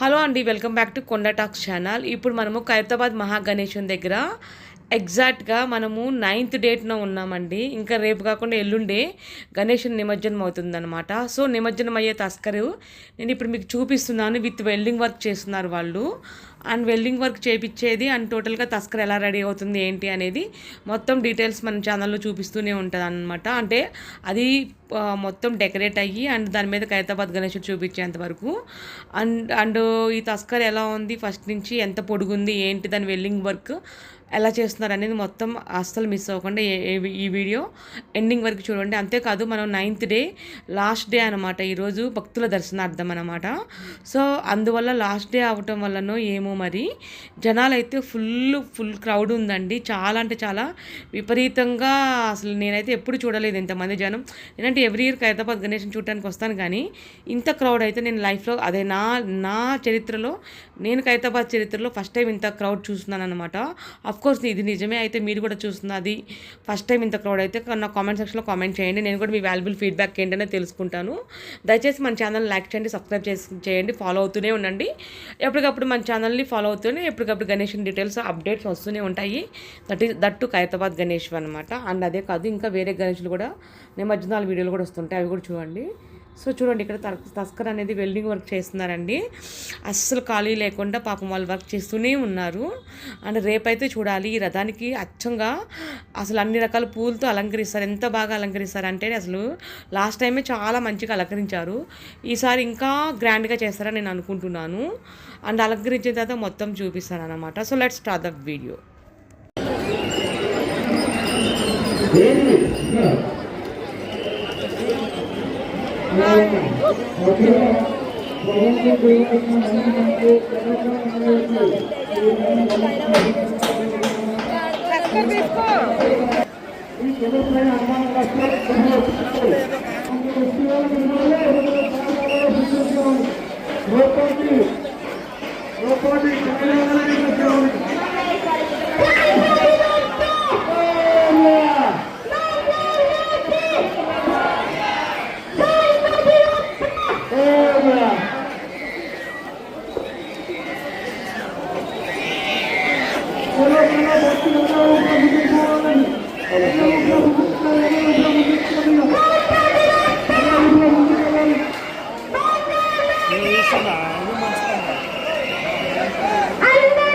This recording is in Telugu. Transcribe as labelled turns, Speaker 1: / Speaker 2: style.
Speaker 1: హలో అండి, వెల్కమ్ బ్యాక్ టు కొండ టాక్స్ ఛానల్. ఇప్పుడు మనము ఖైరతాబాద్ మహాగణేశన్ దగ్గర ఎగ్జాక్ట్గా మనము 9th డేట్న ఉన్నామండి. ఇంకా రేపు కాకుండా ఎల్లుండే గణేశుని నిమజ్జనం అవుతుందన్నమాట. సో నిమజ్జనం అయ్యే తస్కరు నేను ఇప్పుడు మీకు చూపిస్తున్నాను. విత్ వెల్డింగ్ వర్క్ చేస్తున్నారు వాళ్ళు. అండ్ వెల్డింగ్ వర్క్ చేయించేది అండ్ టోటల్గా తస్కర్ ఎలా రెడీ అవుతుంది ఏంటి అనేది మొత్తం డీటెయిల్స్ మన ఛానల్లో చూపిస్తూనే ఉంటుంది అనమాట. అంటే అది మొత్తం డెకరేట్ అయ్యి అండ్ దాని మీద ఖైరతాబాద్ గణేశుడు చూపించేంత వరకు అండ్ ఈ తస్కర్ ఎలా ఉంది, ఫస్ట్ నుంచి ఎంత పొడుగుంది ఏంటి, దాని వెల్డింగ్ వర్క్ ఎలా చేస్తున్నారు అనేది మొత్తం అస్సలు మిస్ అవ్వకుండా ఈ వీడియో ఎండింగ్ వరకు చూడండి. అంతేకాదు మనం 9th డే లాస్ట్ డే అనమాట, ఈరోజు భక్తుల దర్శనార్థం అనమాట. సో అందువల్ల లాస్ట్ డే అవ్వటం వల్లనో ఏమో మరి జనాలు అయితే ఫుల్ క్రౌడ్ ఉందండి. చాలా అంటే చాలా విపరీతంగా, అసలు నేనైతే ఎప్పుడు చూడలేదు ఇంతమంది జనం. నేనంటే ఎవ్రీ ఇయర్ ఖైరతాబాద్ గణేష్ని చూడటానికి వస్తాను, కానీ ఇంత క్రౌడ్ అయితే నేను లైఫ్లో అదే నా చరిత్రలో, నేను ఖైరతాబాద్ చరిత్రలో ఫస్ట్ టైం ఇంత క్రౌడ్ చూస్తున్నాను అనమాట. కోర్స్ ఇది నిజమే అయితే మీరు కూడా చూస్తున్నది ఫస్ట్ టైం ఇంత క్రౌడ్ అయితే నా కామెంట్ సెక్షన్లో కామెంట్ చేయండి. నేను కూడా మీ వాల్యుబుల్ ఫీడ్బ్యాక్ ఏంటనే తెలుసుకుంటాను. దయచేసి మన ఛానల్ లైక్ చేయండి, సబ్స్క్రైబ్ చేయండి, ఫాలో అవుతూనే ఉండండి. ఎప్పటికప్పుడు మన ఛానల్ని ఫాలో అవుతూనే ఎప్పటికప్పుడు గణేష్ డీటెయిల్స్ అప్డేట్స్ వస్తూనే ఉంటాయి. దట్టు ఖైరతాబాద్ గణేష్ అనమాట. అండ్ అదే కాదు, ఇంకా వేరే గణేషులు కూడా నిమజ్జనాల వీడియోలు కూడా వస్తుంటాయి, అవి కూడా చూడండి. సో చూడండి, ఇక్కడ తస్కర్ అనేది వెల్డింగ్ వర్క్ చేస్తున్నారండి. అస్సలు ఖాళీ లేకుండా పాపం వాళ్ళు వర్క్ చేస్తూనే ఉన్నారు. అండ్ రేపైతే చూడాలి, ఈ రథానికి అచ్చంగా అసలు అన్ని రకాల పూలతో అలంకరిస్తారు. ఎంత బాగా అలంకరిస్తారు అంటే అసలు లాస్ట్ టైమే చాలా మంచిగా అలంకరించారు. ఈసారి ఇంకా గ్రాండ్గా చేస్తారని నేను అనుకుంటున్నాను. అండ్ అలంకరించిన తర్వాత మొత్తం చూపిస్తాను అనమాట. So let's start the video.
Speaker 2: I